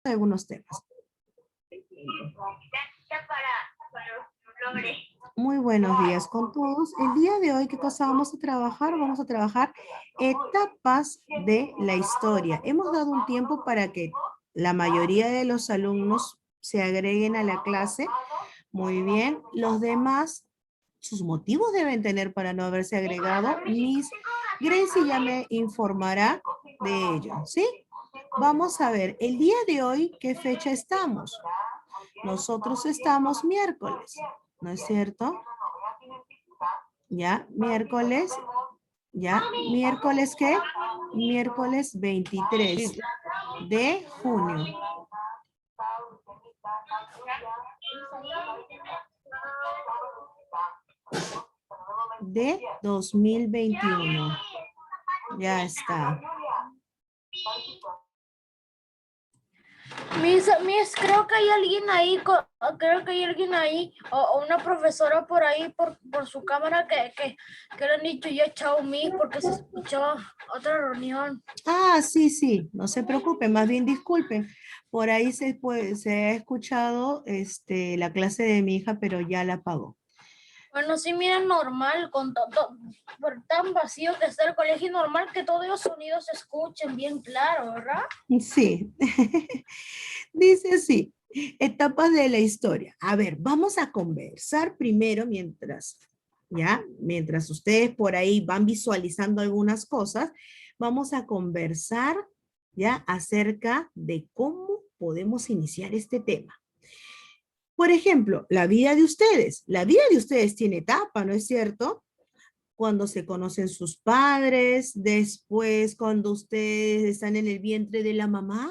algunos temas. Muy buenos días con todos. El día de hoy, ¿qué cosa vamos a trabajar? Vamos a trabajar etapas de la historia. Hemos dado un tiempo para que la mayoría de los alumnos se agreguen a la clase. Muy bien. Los demás, sus motivos deben tener para no haberse agregado. Miss Gracie ya me informará de ello, ¿sí? Vamos a ver, el día de hoy, ¿qué fecha estamos? Nosotros estamos miércoles, ¿no es cierto? ¿Ya? Miércoles, ¿ya? ¿Miércoles qué? Miércoles 23 de junio. De 2021. Ya está. Miss, creo que hay alguien ahí, o una profesora por ahí, por su cámara, que le han dicho ya chao, Miss, porque se escuchó otra reunión. Ah, sí, sí, no se preocupen, más bien disculpen. Por ahí se ha escuchado la clase de mi hija, pero ya la apagó. Bueno, sí, mira, normal, por tan vacío que está el colegio, normal que todos los sonidos se escuchen bien claro, ¿verdad? Sí, dice así, etapas de la historia. A ver, vamos a conversar primero mientras ustedes por ahí van visualizando algunas cosas, vamos a conversar, ¿ya? Acerca de cómo podemos iniciar este tema. Por ejemplo, la vida de ustedes. La vida de ustedes tiene etapa, ¿no es cierto? Cuando se conocen sus padres, después cuando ustedes están en el vientre de la mamá,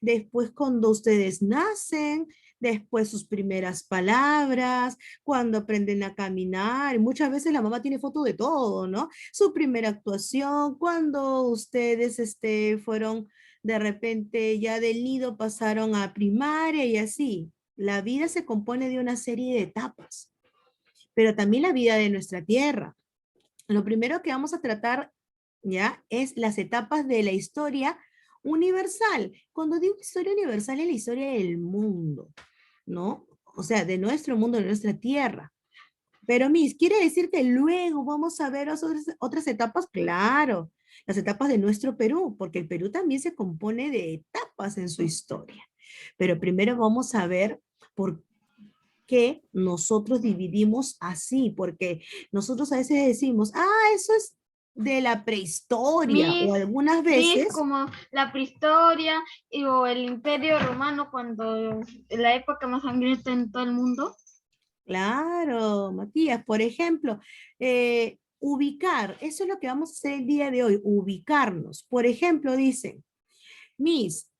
después cuando ustedes nacen, después sus primeras palabras, cuando aprenden a caminar. Muchas veces la mamá tiene foto de todo, ¿no? Su primera actuación, cuando ustedes fueron de repente ya del nido pasaron a primaria y así. La vida se compone de una serie de etapas, pero también la vida de nuestra tierra. Lo primero que vamos a tratar, ¿ya? Es las etapas de la historia universal. Cuando digo historia universal es la historia del mundo, ¿no? O sea, de nuestro mundo, de nuestra tierra. Pero, Miss, ¿quiere decir que luego vamos a ver otras etapas? Claro, las etapas de nuestro Perú, porque el Perú también se compone de etapas en su historia. Pero primero vamos a ver por que nosotros dividimos así, porque nosotros a veces decimos, eso es de la prehistoria, o algunas veces... como la prehistoria o el Imperio Romano, cuando la época más sangrienta en todo el mundo. Claro, Matías, por ejemplo, ubicar, eso es lo que vamos a hacer el día de hoy, ubicarnos. Por ejemplo, dicen, Miss,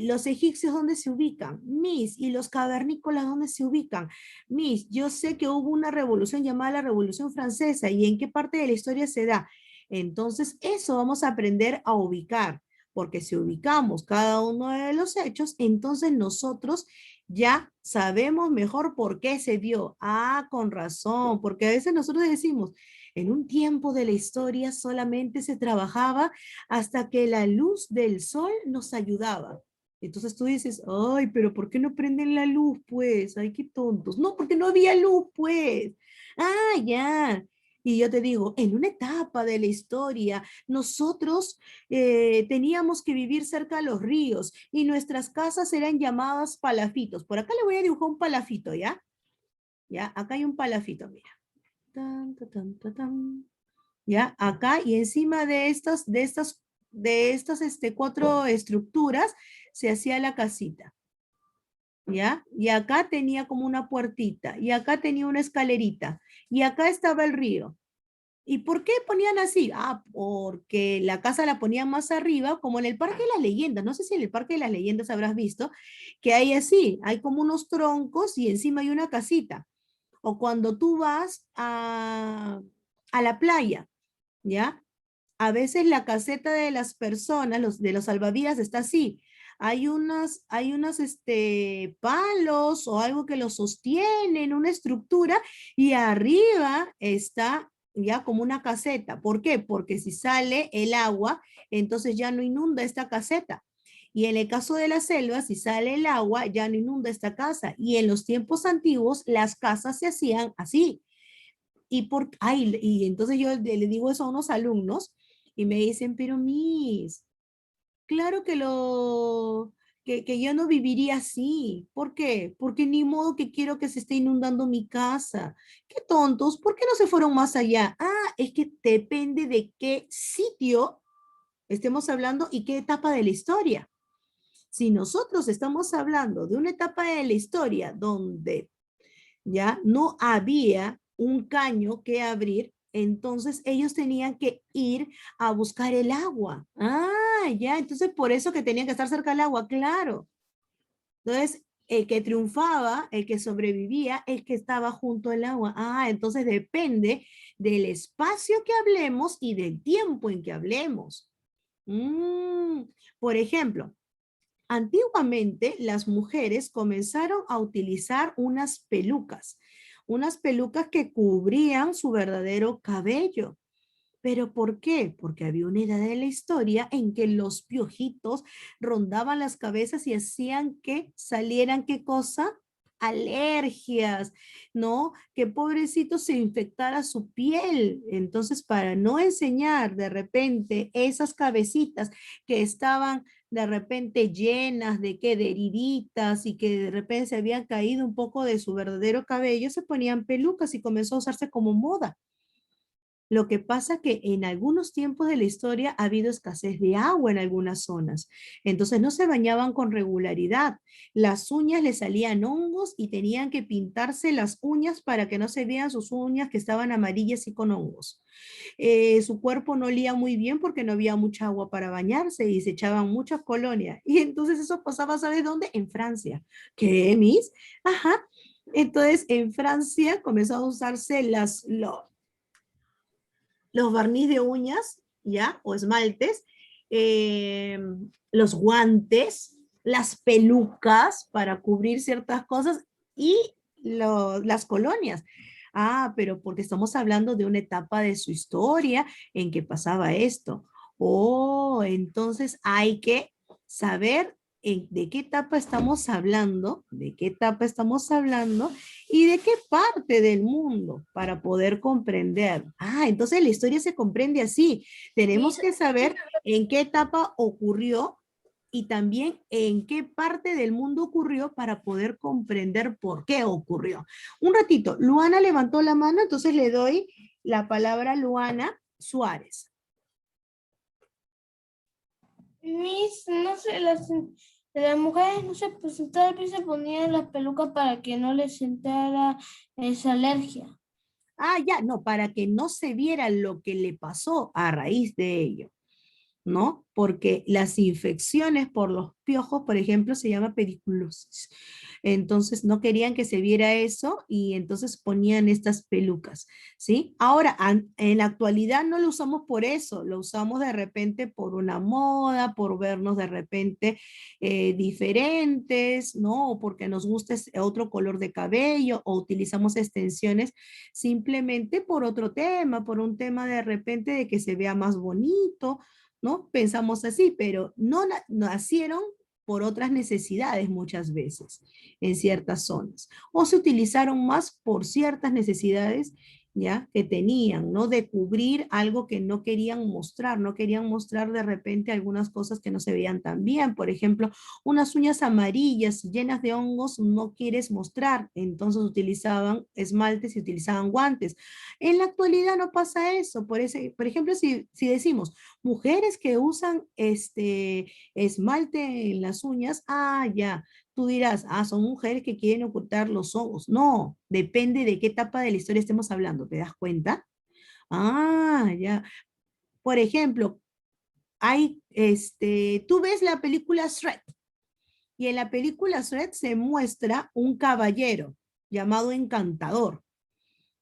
los egipcios, ¿dónde se ubican? Miss, ¿y los cavernícolas dónde se ubican? Miss, yo sé que hubo una revolución llamada la Revolución Francesa, ¿y en qué parte de la historia se da? Entonces, eso vamos a aprender a ubicar, porque si ubicamos cada uno de los hechos, entonces nosotros ya sabemos mejor por qué se dio. Ah, con razón, porque a veces nosotros decimos, en un tiempo de la historia solamente se trabajaba hasta que la luz del sol nos ayudaba. Entonces tú dices, ay, pero ¿por qué no prenden la luz, pues? Ay, qué tontos. No, porque no había luz, pues. Ah, ya. Y yo te digo, en una etapa de la historia, nosotros teníamos que vivir cerca de los ríos y nuestras casas eran llamadas palafitos. Por acá le voy a dibujar un palafito, ¿ya? Ya, acá hay un palafito, mira. Tan, tan, tan, tan, tan. ¿Ya? Acá y encima de estas cuatro estructuras se hacía la casita, ¿ya? Y acá tenía como una puertita, y acá tenía una escalerita, y acá estaba el río. ¿Y por qué ponían así? Ah, porque la casa la ponían más arriba, como en el Parque de las Leyendas. No sé si en el Parque de las Leyendas habrás visto que hay así, hay como unos troncos y encima hay una casita. O cuando tú vas a la playa, ¿ya? A veces la caseta de las personas, de los salvavidas está así. Hay unos palos o algo que lo sostienen, una estructura, y arriba está ya como una caseta. ¿Por qué? Porque si sale el agua, entonces ya no inunda esta caseta. Y en el caso de la selva, si sale el agua, ya no inunda esta casa. Y en los tiempos antiguos, las casas se hacían así. Y entonces yo le digo eso a unos alumnos y me dicen, pero Miss, claro que yo no viviría así. ¿Por qué? Porque ni modo que quiero que se esté inundando mi casa. Qué tontos, ¿por qué no se fueron más allá? Ah, es que depende de qué sitio estemos hablando y qué etapa de la historia. Si nosotros estamos hablando de una etapa de la historia donde ya no había un caño que abrir, entonces ellos tenían que ir a buscar el agua. Ah, ya, entonces por eso que tenían que estar cerca del agua, claro. Entonces, el que triunfaba, el que sobrevivía, el que estaba junto al agua. Ah, entonces depende del espacio que hablemos y del tiempo en que hablemos. Mm, por ejemplo, antiguamente las mujeres comenzaron a utilizar unas pelucas que cubrían su verdadero cabello. ¿Pero por qué? Porque había una edad de la historia en que los piojitos rondaban las cabezas y hacían que salieran, ¿qué cosa? Alergias, ¿no? Que pobrecito se infectara su piel. Entonces, para no enseñar de repente esas cabecitas que estaban de repente llenas de qué, de heriditas y que de repente se habían caído un poco de su verdadero cabello, se ponían pelucas y comenzó a usarse como moda. Lo que pasa que en algunos tiempos de la historia ha habido escasez de agua en algunas zonas. Entonces no se bañaban con regularidad. Las uñas les salían hongos y tenían que pintarse las uñas para que no se vean sus uñas que estaban amarillas y con hongos. Su cuerpo no olía muy bien porque no había mucha agua para bañarse y se echaban muchas colonias. Y entonces eso pasaba, ¿sabes dónde? En Francia. ¿Qué, Miss? Ajá. Entonces, en Francia comenzó a usarse los barniz de uñas, ¿ya? O esmaltes, eh, los guantes, las pelucas para cubrir ciertas cosas y las colonias. Ah, pero porque estamos hablando de una etapa de su historia en que pasaba esto. Oh, entonces hay que saber de qué etapa estamos hablando, de qué etapa estamos hablando y de qué parte del mundo para poder comprender. Ah, entonces la historia se comprende así. Tenemos que saber en qué etapa ocurrió y también en qué parte del mundo ocurrió para poder comprender por qué ocurrió. Un ratito, Luana levantó la mano, entonces le doy la palabra a Luana Suárez. Mis, no sé, las mujeres no se, pues tal vez se ponían las pelucas para que no les entrara esa alergia. Ah, ya, no, para que no se viera lo que le pasó a raíz de ello, ¿no? Porque las infecciones por los piojos, por ejemplo, se llama periculosis. Entonces no querían que se viera eso y entonces ponían estas pelucas, ¿sí? Ahora, en la actualidad no lo usamos por eso, lo usamos de repente por una moda, por vernos de repente diferentes, ¿no? O porque nos gusta otro color de cabello o utilizamos extensiones simplemente por otro tema, por un tema de repente de que se vea más bonito, ¿no? Pensamos así, pero no nacieron por otras necesidades muchas veces en ciertas zonas, o se utilizaron más por ciertas necesidades ya que tenían, ¿no? De cubrir algo que no querían mostrar de repente algunas cosas que no se veían tan bien, por ejemplo, unas uñas amarillas llenas de hongos no quieres mostrar, entonces utilizaban esmaltes y utilizaban guantes. En la actualidad no pasa eso, por ejemplo, si decimos mujeres que usan esmalte en las uñas, ah, ya, tú dirás, ah, son mujeres que quieren ocultar los ojos. No, depende de qué etapa de la historia estemos hablando, ¿te das cuenta? Ah, ya. Por ejemplo, tú ves la película Shrek y en la película Shrek se muestra un caballero llamado Encantador,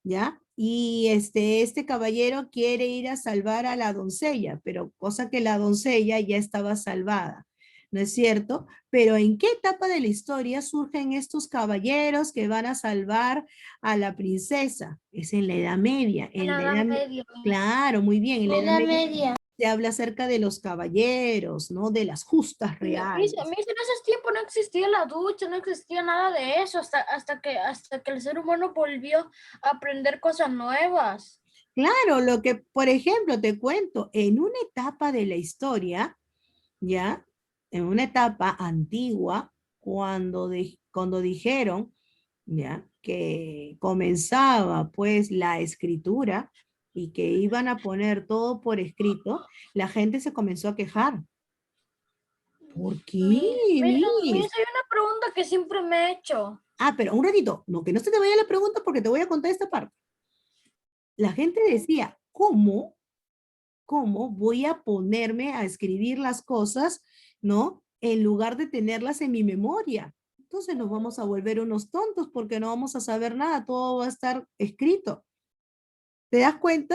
¿ya? Y este caballero quiere ir a salvar a la doncella, pero cosa que la doncella ya estaba salvada, ¿no es cierto? Pero ¿en qué etapa de la historia surgen estos caballeros que van a salvar a la princesa? Es en la Edad Media. En la Edad Media. Claro, muy bien, en la Edad Media. se habla acerca de los caballeros, ¿no? De las justas reales. A mí en esos tiempos no existía la ducha, no existía nada de eso, hasta que el ser humano volvió a aprender cosas nuevas. Claro, lo que, por ejemplo, te cuento, en una etapa de la historia, ¿ya? En una etapa antigua, cuando dijeron, ¿ya? Que comenzaba pues la escritura y que iban a poner todo por escrito, la gente se comenzó a quejar. ¿Por qué, Miss? Hay una pregunta que siempre me he hecho. Ah, pero un ratito, no, que no se te vaya la pregunta porque te voy a contar esta parte. La gente decía, ¿cómo voy a ponerme a escribir las cosas, ¿no? En lugar de tenerlas en mi memoria. Entonces nos vamos a volver unos tontos porque no vamos a saber nada, todo va a estar escrito. ¿Te das cuenta?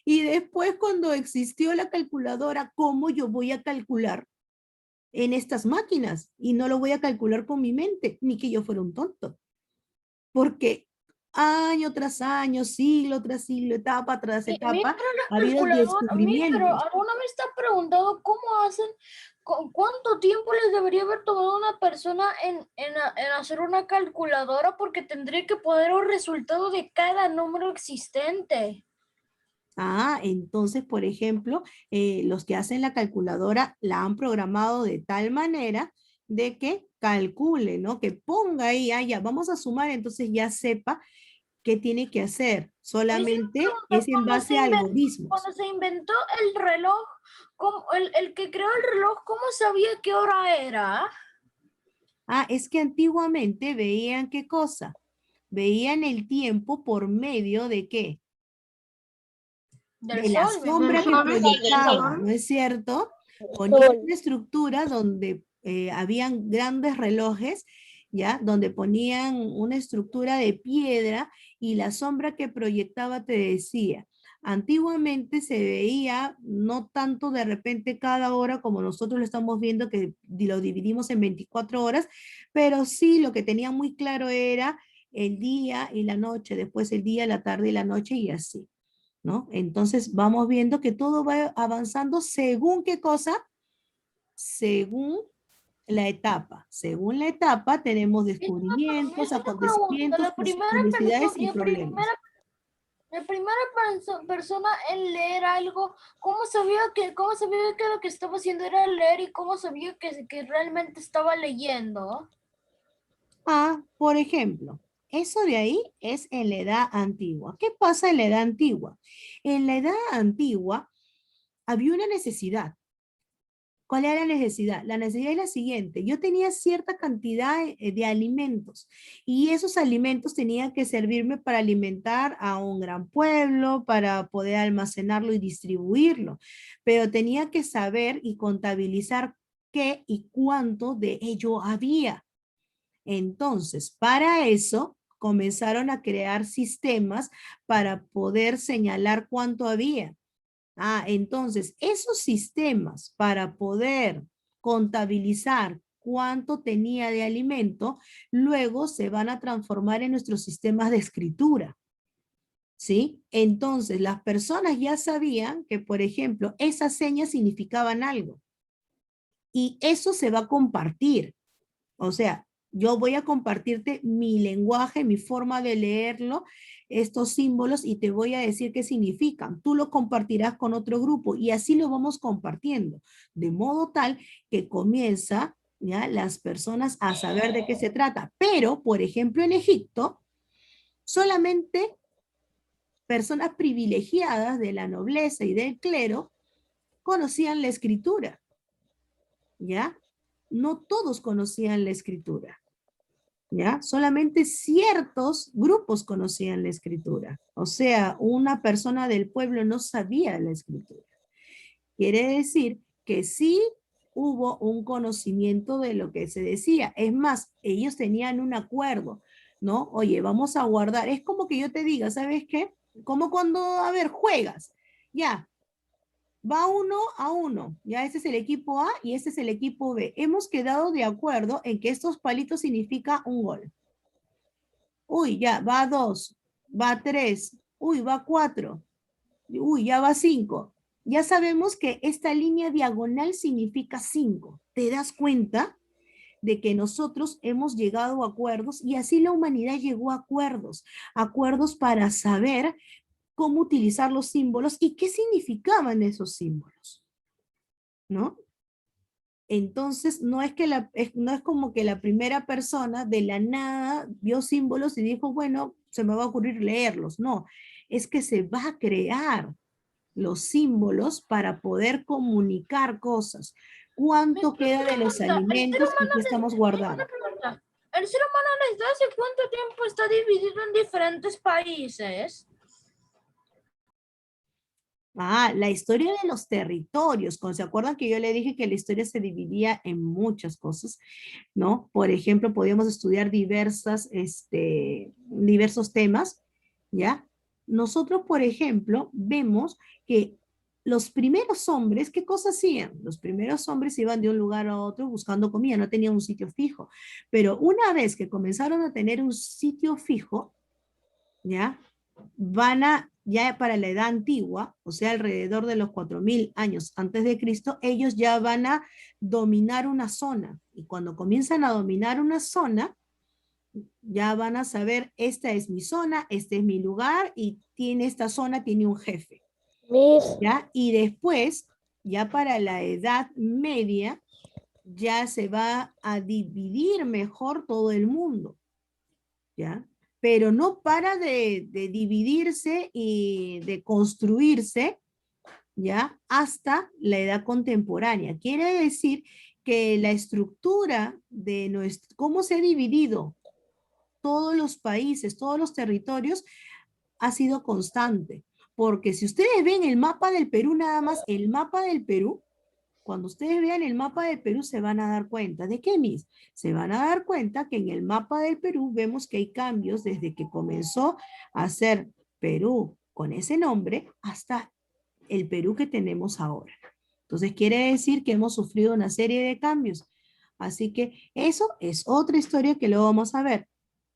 Y después cuando existió la calculadora, ¿cómo yo voy a calcular en estas máquinas? Y no lo voy a calcular con mi mente, ni que yo fuera un tonto. Porque año tras año, siglo tras siglo, etapa tras etapa, ha habido Pero descubrimientos. alguna vez te has preguntado cómo hacen, cuánto tiempo les debería haber tomado a una persona en hacer una calculadora, porque tendría que poner un resultado de cada número existente. Ah, entonces, por ejemplo, los que hacen la calculadora la han programado de tal manera de que calcule, ¿no? Que ponga ahí, ah, ya, vamos a sumar, entonces ya sepa qué tiene que hacer. Solamente es en base a algoritmos. Cuando se inventó el reloj, el que creó el reloj, ¿cómo sabía qué hora era? Ah, es que antiguamente veían qué cosa. Veían el tiempo por medio de qué? Del De la sol, me sombra que sol, proyectaba, ¿no es cierto? Ponían una estructura donde habían grandes relojes, ¿ya? Donde ponían una estructura de piedra y la sombra que proyectaba te decía. Antiguamente se veía no tanto de repente cada hora como nosotros lo estamos viendo, que lo dividimos en 24 horas, pero sí lo que tenía muy claro era el día y la noche, después el día, la tarde y la noche y así. ¿No? Entonces vamos viendo que todo va avanzando según qué cosa, según la etapa. Según la etapa tenemos descubrimientos, acontecimientos, curiosidades y problemas. La primera persona en leer algo, cómo sabía que lo que estaba haciendo era leer y cómo sabía que realmente estaba leyendo? Ah, por ejemplo, eso de ahí es en la edad antigua. ¿Qué pasa en la edad antigua? En la edad antigua había una necesidad. ¿Cuál era la necesidad? La necesidad es la siguiente. Yo tenía cierta cantidad de alimentos y esos alimentos tenían que servirme para alimentar a un gran pueblo, para poder almacenarlo y distribuirlo, pero tenía que saber y contabilizar qué y cuánto de ello había. Entonces, para eso comenzaron a crear sistemas para poder señalar cuánto había. Ah, entonces, esos sistemas para poder contabilizar cuánto tenía de alimento, luego se van a transformar en nuestros sistemas de escritura. ¿Sí? Entonces, las personas ya sabían que, por ejemplo, esas señas significaban algo. Y eso se va a compartir. O sea, yo voy a compartirte mi lenguaje, mi forma de leerlo, estos símbolos y te voy a decir qué significan. Tú lo compartirás con otro grupo y así lo vamos compartiendo, de modo tal que comienza ya las personas a saber de qué se trata. Pero, por ejemplo, en Egipto, solamente personas privilegiadas de la nobleza y del clero conocían la escritura, ¿ya? No todos conocían la escritura. ¿Ya? Solamente ciertos grupos conocían la escritura. O sea, una persona del pueblo no sabía la escritura. Quiere decir que sí hubo un conocimiento de lo que se decía. Es más, ellos tenían un acuerdo, ¿no? Oye, vamos a guardar. Es como que yo te diga, ¿sabes qué? Como cuando, a ver, juegas. Ya, va 1-1, ya ese es el equipo A y ese es el equipo B. Hemos quedado de acuerdo en que estos palitos significa un gol. Uy, ya, va 2, va 3, uy, va 4, uy, ya va 5. Ya sabemos que esta línea diagonal significa 5. ¿Te das cuenta? De que nosotros hemos llegado a acuerdos y así la humanidad llegó a acuerdos para saber cómo utilizar los símbolos y qué significaban esos símbolos, ¿no? Entonces, no es como que la primera persona de la nada vio símbolos y dijo, bueno, se me va a ocurrir leerlos. No, es que se va a crear los símbolos para poder comunicar cosas. ¿Cuánto queda de los alimentos y qué estamos guardando? Una pregunta. ¿El ser humano desde hace cuánto tiempo está dividido en diferentes países? Ah, la historia de los territorios. ¿Se acuerdan que yo le dije que la historia se dividía en muchas cosas? ¿No? Por ejemplo, podíamos estudiar diversos temas, ¿ya? Nosotros, por ejemplo, vemos que los primeros hombres, ¿qué cosas hacían? Los primeros hombres iban de un lugar a otro buscando comida, no tenían un sitio fijo. Pero una vez que comenzaron a tener un sitio fijo, ¿ya? Ya para la edad antigua, o sea, alrededor de los 4000 años antes de Cristo, ellos ya van a dominar una zona. Y cuando comienzan a dominar una zona, ya van a saber, esta es mi zona, este es mi lugar, y esta zona tiene un jefe. ¿Ya? Y después, ya para la Edad Media, ya se va a dividir mejor todo el mundo. ¿Ya? Pero no para de dividirse y de construirse, ¿ya? Hasta la edad contemporánea. Quiere decir que la estructura de cómo se ha dividido todos los países, todos los territorios, ha sido constante. Porque si ustedes ven el mapa del Perú, nada más el mapa del Perú, cuando ustedes vean el mapa del Perú se van a dar cuenta. ¿De qué, Miss? Se van a dar cuenta que en el mapa del Perú vemos que hay cambios desde que comenzó a ser Perú con ese nombre hasta el Perú que tenemos ahora. Entonces quiere decir que hemos sufrido una serie de cambios. Así que eso es otra historia que luego vamos a ver.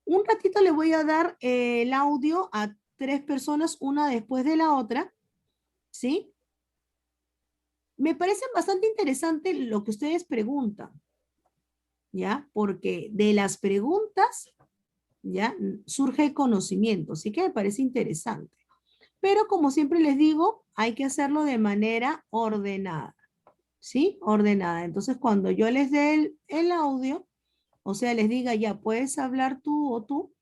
Un ratito le voy a dar el audio a 3 personas, una después de la otra, ¿sí? Me parece bastante interesante lo que ustedes preguntan, ¿ya? Porque de las preguntas, ¿ya? Surge el conocimiento, así que me parece interesante. Pero como siempre les digo, hay que hacerlo de manera ordenada, ¿sí? Ordenada. Entonces, cuando yo les dé el audio, o sea, les diga, ya puedes hablar tú o tú,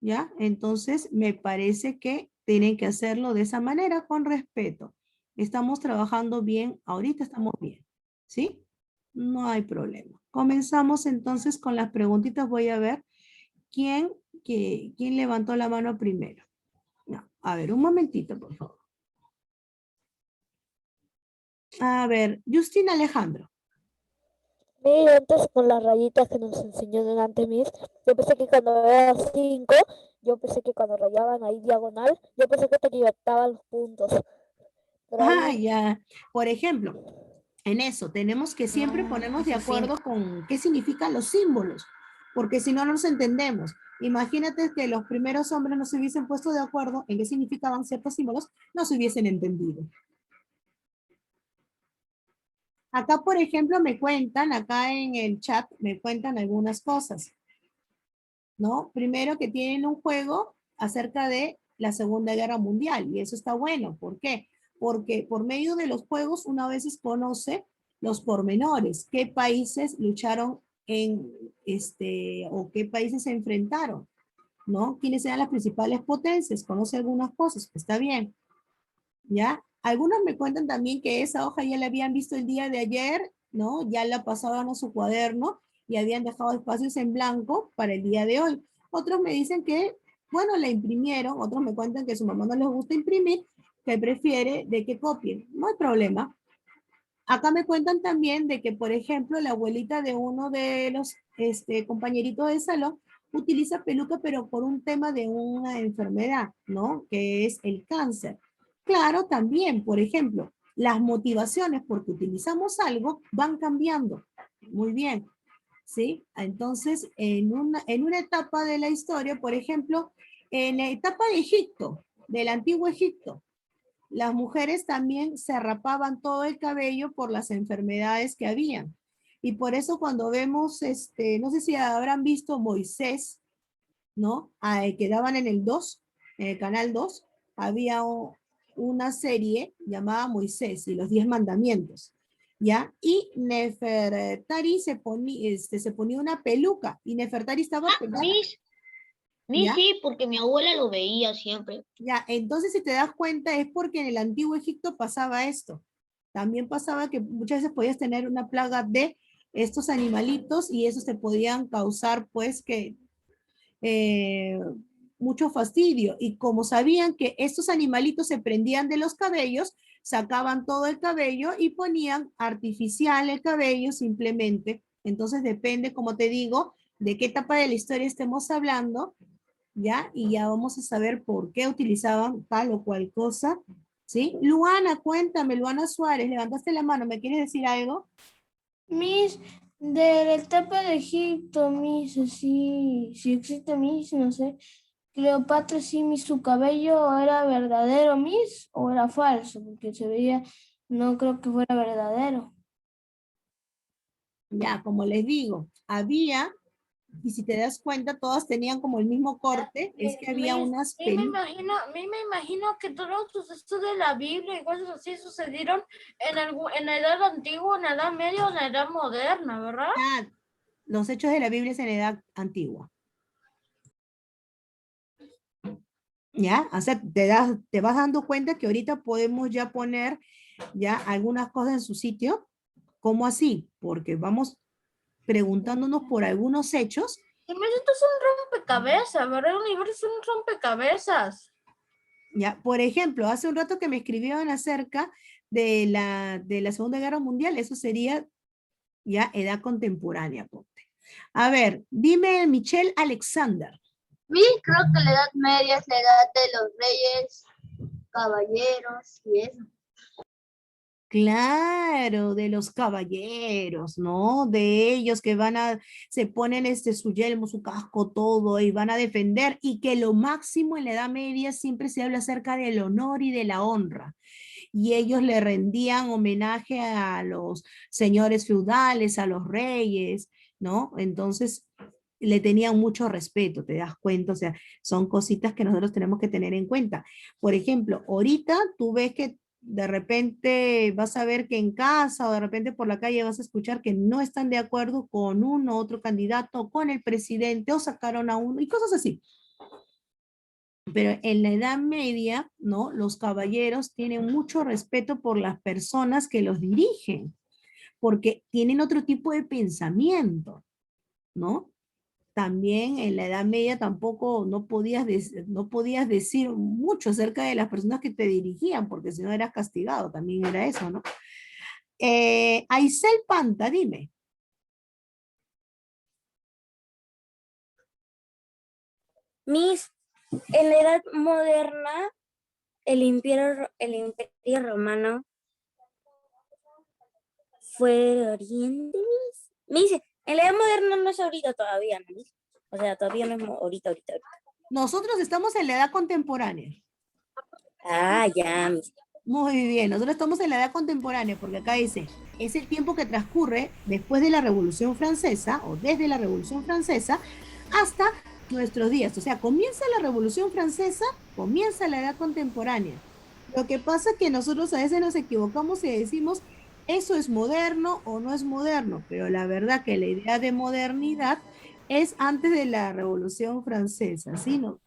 ¿ya? Entonces, me parece que tienen que hacerlo de esa manera, con respeto. Estamos trabajando bien, ahorita estamos bien, ¿sí? No hay problema. Comenzamos entonces con las preguntitas. Voy a ver quién levantó la mano primero. No, a ver, un momentito, por favor. A ver, Justin Alejandro. Mira, antes con las rayitas que nos enseñó antes, Miss, yo pensé que cuando era 5, yo pensé que cuando rayaban ahí diagonal, yo pensé que te equivocaban los puntos. Pero Ah, ahí, ya. Por ejemplo, en eso tenemos que siempre ponernos de acuerdo con qué significan los símbolos, porque si no, no nos entendemos. Imagínate que los primeros hombres no se hubiesen puesto de acuerdo en qué significaban ciertos símbolos, no se hubiesen entendido. Acá, por ejemplo, acá en el chat, me cuentan algunas cosas, ¿no? Primero que tienen un juego acerca de la Segunda Guerra Mundial, y eso está bueno. ¿Por qué? Porque por medio de los juegos uno a veces conoce los pormenores, qué países lucharon o qué países se enfrentaron, ¿no? ¿Quiénes eran las principales potencias? Conoce algunas cosas, está bien, ¿ya? Algunos me cuentan también que esa hoja ya la habían visto el día de ayer, ¿no? Ya la pasaban a su cuaderno y habían dejado espacios en blanco para el día de hoy. Otros me dicen que, bueno, la imprimieron. Otros me cuentan que a su mamá no les gusta imprimir, que prefiere de que copien. No hay problema. Acá me cuentan también de que, por ejemplo, la abuelita de uno de los compañeritos de salón utiliza peluca, pero por un tema de una enfermedad, ¿no? Que es el cáncer. Claro, también, por ejemplo, las motivaciones porque utilizamos algo van cambiando. Muy bien, ¿sí? Entonces, en una etapa de la historia, por ejemplo, en la etapa de Egipto, del antiguo Egipto, las mujeres también se rapaban todo el cabello por las enfermedades que habían. Y por eso cuando vemos, no sé si habrán visto Moisés, ¿no? Que daban en el 2, en el canal 2, había una serie llamada Moisés y los 10 mandamientos, ¿ya? Y Nefertari se ponía una peluca y Nefertari estaba pelada. Miss, ¿Ya? sí, porque mi abuela lo veía siempre. Ya, entonces si te das cuenta es porque en el antiguo Egipto pasaba esto. También pasaba que muchas veces podías tener una plaga de estos animalitos y esos te podían causar pues que mucho fastidio. Y como sabían que estos animalitos se prendían de los cabellos, sacaban todo el cabello y ponían artificial el cabello simplemente. Entonces depende, como te digo, de qué etapa de la historia estemos hablando, ¿ya? Y ya vamos a saber por qué utilizaban tal o cual cosa, ¿sí? Luana, cuéntame, Luana Suárez, levantaste la mano, ¿me quieres decir algo? Miss, de la etapa de Egipto, Miss, sí, si existe Miss, no sé. Cleopatra, sí, Miss, su cabello era verdadero, Miss, o era falso, porque se veía, no creo que fuera verdadero. Ya, como les digo, había, y si te das cuenta, todas tenían como el mismo corte, es que había unas A mí pelucas. me imagino que todos los estudios de la Biblia y cosas así sucedieron en la edad antigua, en la edad media o en la edad moderna, ¿verdad? Los hechos de la Biblia es en la edad antigua. ¿Ya? O sea, te vas dando cuenta que ahorita podemos ya poner ya algunas cosas en su sitio. ¿Cómo así? Porque vamos preguntándonos por algunos hechos. Y me siento es un rompecabezas, ¿verdad? El universo es un rompecabezas. Ya, por ejemplo, hace un rato que me escribieron acerca de la Segunda Guerra Mundial, eso sería ya edad contemporánea, ponte. A ver, dime Michelle Alexander. Miss, creo que la Edad Media es la edad de los reyes, caballeros y eso. Claro, de los caballeros, ¿no? De ellos que se ponen su yelmo, su casco, todo, y van a defender, y que lo máximo en la Edad Media siempre se habla acerca del honor y de la honra. Y ellos le rendían homenaje a los señores feudales, a los reyes, ¿no? Entonces le tenían mucho respeto, te das cuenta, o sea, son cositas que nosotros tenemos que tener en cuenta. Por ejemplo, ahorita tú ves que de repente vas a ver que en casa o de repente por la calle vas a escuchar que no están de acuerdo con uno u otro candidato, con el presidente o sacaron a uno y cosas así. Pero en la Edad Media, ¿no? Los caballeros tienen mucho respeto por las personas que los dirigen, porque tienen otro tipo de pensamiento, ¿no? También en la Edad Media tampoco no podías decir mucho acerca de las personas que te dirigían, porque si no eras castigado, también era eso, ¿no? Aisel Panta, dime. Miss, en la edad moderna, el imperio romano fue de Oriente, Miss. Miss, en la edad moderna no es ahorita todavía, ¿no, Miss? O sea, todavía no es ahorita. Nosotros estamos en la edad contemporánea. Ah, ya, Miss. Muy bien, nosotros estamos en la edad contemporánea, porque acá dice, es el tiempo que transcurre después de la Revolución Francesa, o desde la Revolución Francesa, hasta nuestros días. O sea, comienza la Revolución Francesa, comienza la edad contemporánea. Lo que pasa es que nosotros a veces nos equivocamos y decimos, eso es moderno o no es moderno, pero la verdad que la idea de modernidad es antes de la Revolución Francesa, ¿sí? ¿No?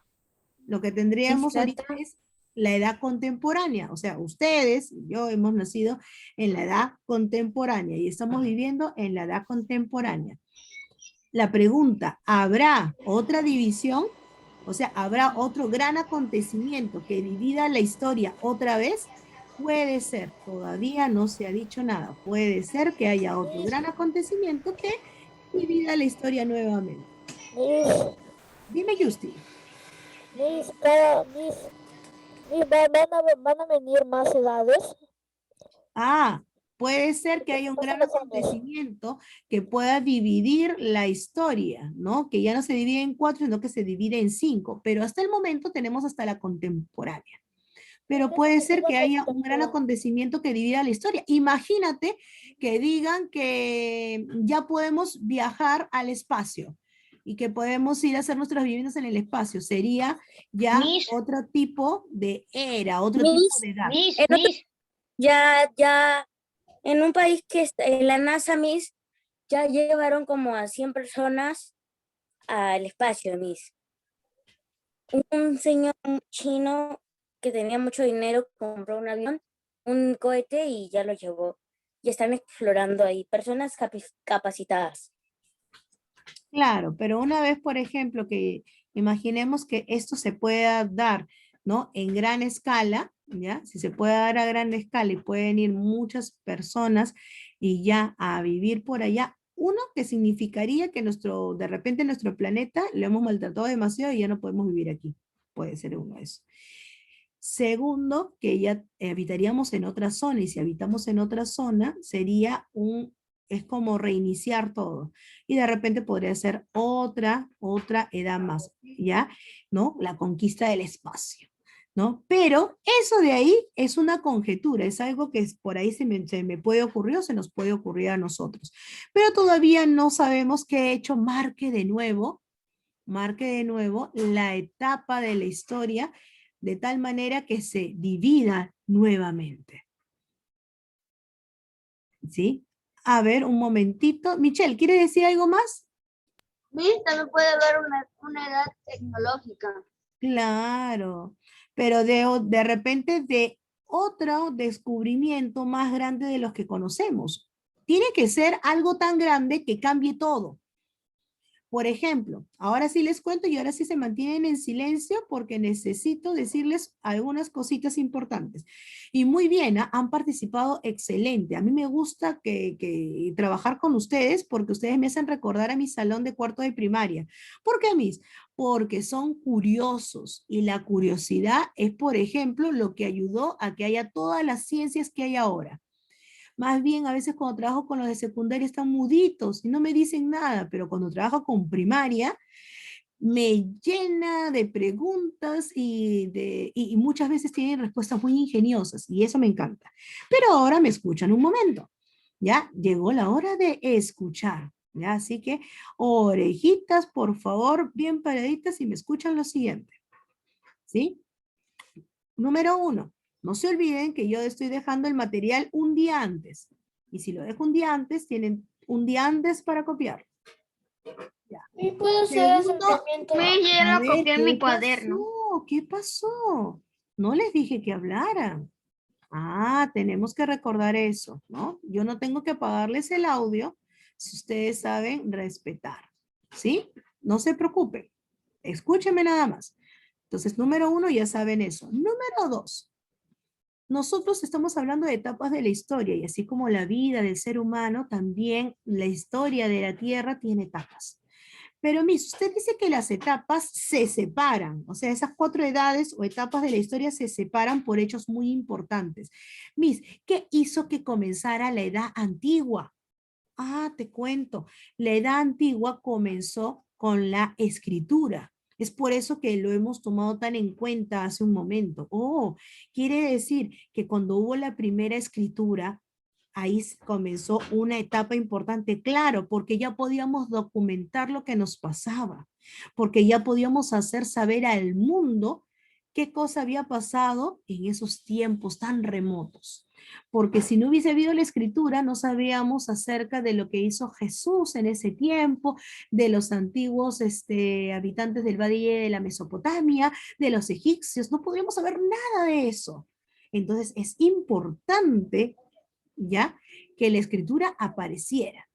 Lo que tendríamos ahorita es la edad contemporánea, o sea, ustedes y yo hemos nacido en la edad contemporánea y estamos viviendo en la edad contemporánea. La pregunta, ¿habrá otra división? O sea, ¿habrá otro gran acontecimiento que divida la historia otra vez? Puede ser, todavía no se ha dicho nada. Puede ser que haya otro gran acontecimiento que divida la historia nuevamente. Dime, Justin. Miss, van a venir más edades. Puede ser que haya un gran acontecimiento que pueda dividir la historia, ¿no? Que ya no se divide en 4, sino que se divide en 5, pero hasta el momento tenemos hasta la contemporánea. pero puede ser que haya un gran acontecimiento que divida la historia. Imagínate que digan que ya podemos viajar al espacio y que podemos ir a hacer nuestras viviendas en el espacio. Sería ya Miss. otro tipo de era, otro tipo Miss, de edad. Miss, En otro- Miss, ya, en un país que está en la NASA, Miss, ya llevaron como a 100 personas al espacio, Miss. Un señor chino que tenía mucho dinero compró un avión, un cohete y ya lo llevó. Y están explorando ahí, personas capacitadas. Claro, pero una vez, por ejemplo, que imaginemos que esto se pueda dar, ¿no? En gran escala, ¿ya? Si se puede dar a gran escala y pueden ir muchas personas y ya a vivir por allá, uno que significaría que de repente nuestro planeta lo hemos maltratado demasiado y ya no podemos vivir aquí. Puede ser uno de esos. Segundo, que ya habitaríamos en otra zona y si habitamos en otra zona es como reiniciar todo y de repente podría ser otra edad más, ¿ya? ¿No? La conquista del espacio, ¿no? Pero eso de ahí es una conjetura, es algo que por ahí se me puede ocurrir o se nos puede ocurrir a nosotros. Pero todavía no sabemos qué hecho marque de nuevo la etapa de la historia de tal manera que se divida nuevamente. ¿Sí? A ver, un momentito. Michelle, ¿quiere decir algo más? Miss, también puede haber una edad tecnológica. Claro, pero de repente de otro descubrimiento más grande de los que conocemos. Tiene que ser algo tan grande que cambie todo. Por ejemplo, ahora sí les cuento y ahora sí se mantienen en silencio porque necesito decirles algunas cositas importantes. Y muy bien, han participado excelente. A mí me gusta que trabajar con ustedes porque ustedes me hacen recordar a mi salón de cuarto de primaria. ¿Por qué, mis? Porque son curiosos y la curiosidad es, por ejemplo, lo que ayudó a que haya todas las ciencias que hay ahora. Más bien, a veces cuando trabajo con los de secundaria están muditos y no me dicen nada, pero cuando trabajo con primaria, me llena de preguntas y muchas veces tienen respuestas muy ingeniosas y eso me encanta. Pero ahora me escuchan un momento. Ya llegó la hora de escuchar. ¿Ya? Así que orejitas, por favor, bien paraditas y me escuchan lo siguiente. ¿Sí? Número 1. No se olviden que yo estoy dejando el material un día antes. Y si lo dejo un día antes, tienen un día antes para copiar. Ya. ¿Y puedo hacer Segundo, acercamiento? Miss, yo ya a lo ver, copié en mi ¿qué cuaderno. pasó? ¿Qué pasó? No les dije que hablaran. Ah, tenemos que recordar eso, ¿no? Yo no tengo que apagarles el audio si ustedes saben respetar. ¿Sí? No se preocupen. Escúchenme nada más. Entonces, número 1, ya saben eso. Número 2. Nosotros estamos hablando de etapas de la historia y así como la vida del ser humano, también la historia de la Tierra tiene etapas. Pero Miss, usted dice que las etapas se separan, o sea, esas 4 edades o etapas de la historia se separan por hechos muy importantes. Miss, ¿qué hizo que comenzara la edad antigua? Ah, te cuento, la edad antigua comenzó con la escritura. Es por eso que lo hemos tomado tan en cuenta hace un momento. Oh, quiere decir que cuando hubo la primera escritura, ahí comenzó una etapa importante, claro, porque ya podíamos documentar lo que nos pasaba, porque ya podíamos hacer saber al mundo qué cosa había pasado en esos tiempos tan remotos. Porque si no hubiese habido la escritura, no sabíamos acerca de lo que hizo Jesús en ese tiempo, de los antiguos habitantes del valle de la Mesopotamia, de los egipcios, no podríamos saber nada de eso. Entonces es importante, ¿ya?, que la escritura apareciera.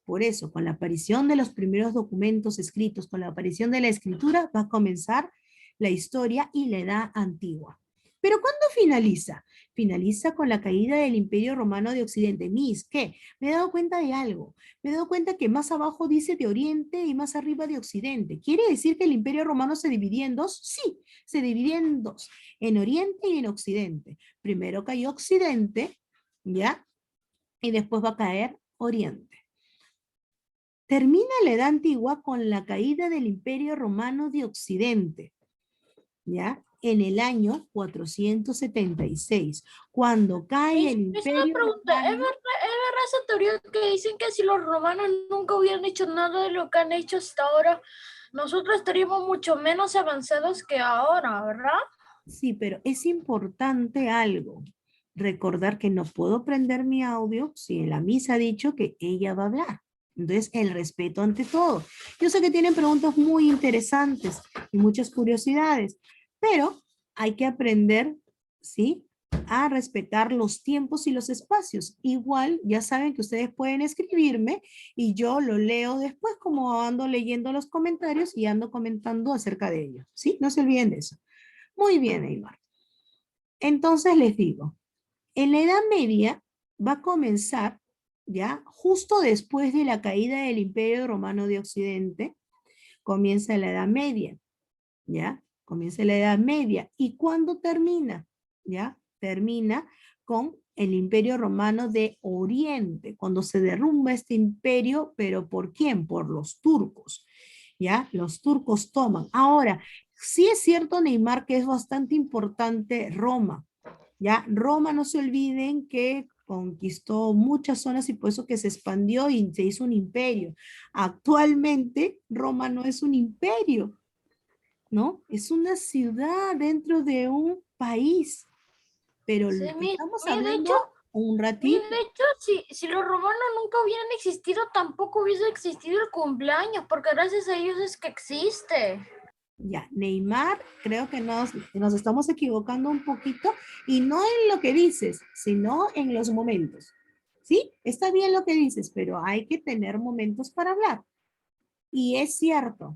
Por eso, con la aparición de los primeros documentos escritos, con la aparición de la escritura, va a comenzar la historia y la edad antigua. ¿Pero cuándo finaliza? Finaliza con la caída del Imperio Romano de Occidente. Mis, ¿qué? Me he dado cuenta de algo. Me he dado cuenta que más abajo dice de Oriente y más arriba de Occidente. ¿Quiere decir que el Imperio Romano se dividía en dos? Sí, se dividía en dos, en Oriente y en Occidente. Primero cayó Occidente, ¿ya? Y después va a caer Oriente. Termina la Edad Antigua con la caída del Imperio Romano de Occidente, ¿ya? en el año 476, cuando cae el Es una Imperio pregunta, ¿es Romano. verdad esa teoría que dicen que si los romanos nunca hubieran hecho nada de lo que han hecho hasta ahora, nosotros estaríamos mucho menos avanzados que ahora, ¿verdad? Sí, pero es importante algo. Recordar que no puedo prender mi audio si en la misa ha dicho que ella va a hablar. Entonces, el respeto ante todo. Yo sé que tienen preguntas muy interesantes y muchas curiosidades, pero hay que aprender, ¿sí? A respetar los tiempos y los espacios. Igual, ya saben que ustedes pueden escribirme y yo lo leo después como ando leyendo los comentarios y ando comentando acerca de ello. ¿Sí? No se olviden de eso. Muy bien, Neymar. Entonces les digo, en la Edad Media va a comenzar, ya, justo después de la caída del Imperio Romano de Occidente, comienza la Edad Media, ya, comienza la Edad Media. ¿Y cuándo termina? Ya, termina con el Imperio Romano de Oriente, cuando se derrumba este imperio, pero ¿por quién? Por los turcos, ya, los turcos toman. Ahora, sí es cierto, Neymar, que es bastante importante Roma, ya, Roma, no se olviden que conquistó muchas zonas y por eso que se expandió y se hizo un imperio. Actualmente, Roma no es un imperio, ¿no? Es una ciudad dentro de un país, pero Sí, estamos de hablando hecho, un de ratito. hecho, si los romanos nunca hubieran existido, tampoco hubiese existido el cumpleaños, porque gracias a ellos es que existe. Ya, Neymar, creo que nos estamos equivocando un poquito y no en lo que dices, sino en los momentos. ¿Sí? Está bien lo que dices, pero hay que tener momentos para hablar. Y es cierto,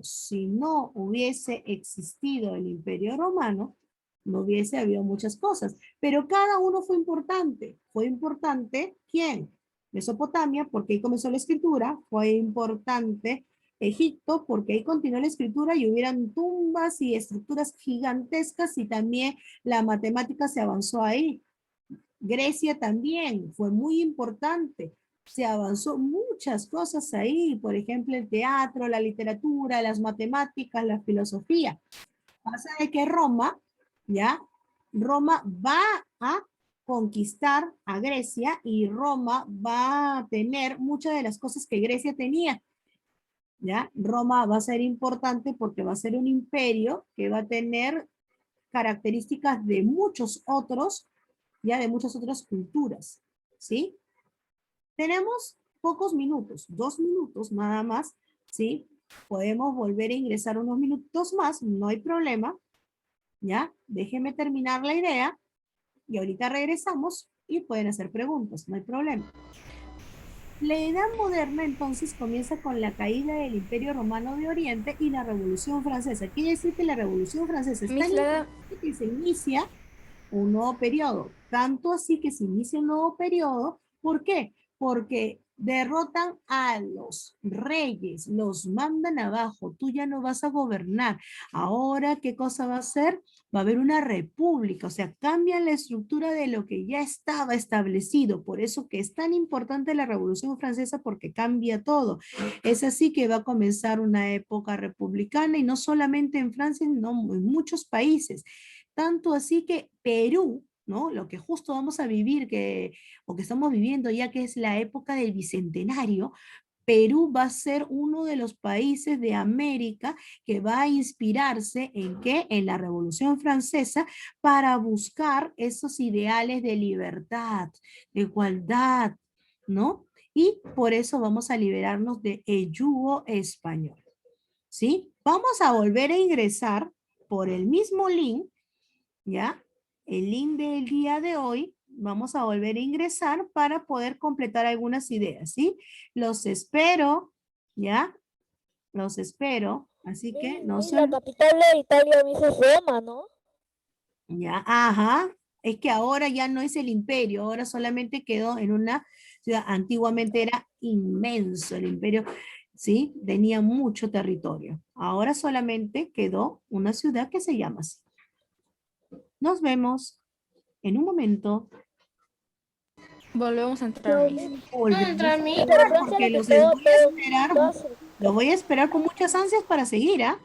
si no hubiese existido el Imperio Romano, no hubiese habido muchas cosas, pero cada uno fue importante. Fue importante, ¿quién? Mesopotamia, porque ahí comenzó la escritura, fue importante Egipto, porque ahí continuó la escritura y hubieran tumbas y estructuras gigantescas y también la matemática se avanzó ahí. Grecia también fue muy importante. Se avanzó muchas cosas ahí, por ejemplo, el teatro, la literatura, las matemáticas, la filosofía. Pasa de que Roma, ¿ya? Roma va a conquistar a Grecia y Roma va a tener muchas de las cosas que Grecia tenía. ¿Ya? Roma va a ser importante porque va a ser un imperio que va a tener características de muchos otros, ya de muchas otras culturas, ¿sí? Tenemos pocos minutos, 2 minutos nada más, ¿sí? Podemos volver a ingresar unos minutos más, no hay problema, ¿ya? Déjenme terminar la idea y ahorita regresamos y pueden hacer preguntas, no hay problema. La Edad Moderna entonces comienza con la caída del Imperio Romano de Oriente y la Revolución Francesa. Quiere decir que la Revolución Francesa es tan importante que se inicia un nuevo periodo. Tanto así que se inicia un nuevo periodo. ¿Por qué? Porque derrotan a los reyes, los mandan abajo, tú ya no vas a gobernar. Ahora, ¿qué cosa va a hacer? Va a haber una república, o sea, cambian la estructura de lo que ya estaba establecido. Por eso que es tan importante la Revolución Francesa porque cambia todo. Es así que va a comenzar una época republicana y no solamente en Francia, sino en muchos países. Tanto así que Perú, ¿no? Lo que justo vamos a vivir, o que estamos viviendo ya que es la época del Bicentenario, Perú va a ser uno de los países de América que va a inspirarse en ¿qué? En la Revolución Francesa para buscar esos ideales de libertad, de igualdad, ¿no? Y por eso vamos a liberarnos de el yugo español, ¿sí? Vamos a volver a ingresar por el mismo link, ¿ya? El link del día de hoy, vamos a volver a ingresar para poder completar algunas ideas, ¿sí? Los espero, ¿ya? Los espero, así que no Y se la olviden. capital de Italia dice Roma, ¿no? Ya, ajá. Es que ahora ya no es el imperio, ahora solamente quedó en una ciudad. Antiguamente era inmenso el imperio, ¿sí? Tenía mucho territorio. Ahora solamente quedó una ciudad que se llama así. Nos vemos en un momento. Volvemos a entrar, Miss. Volvemos a Miss. Pero esperar Francia porque le los quedó voy a todo esperar, un pedazo. los voy a esperar con muchas ansias para seguir, ¿ah?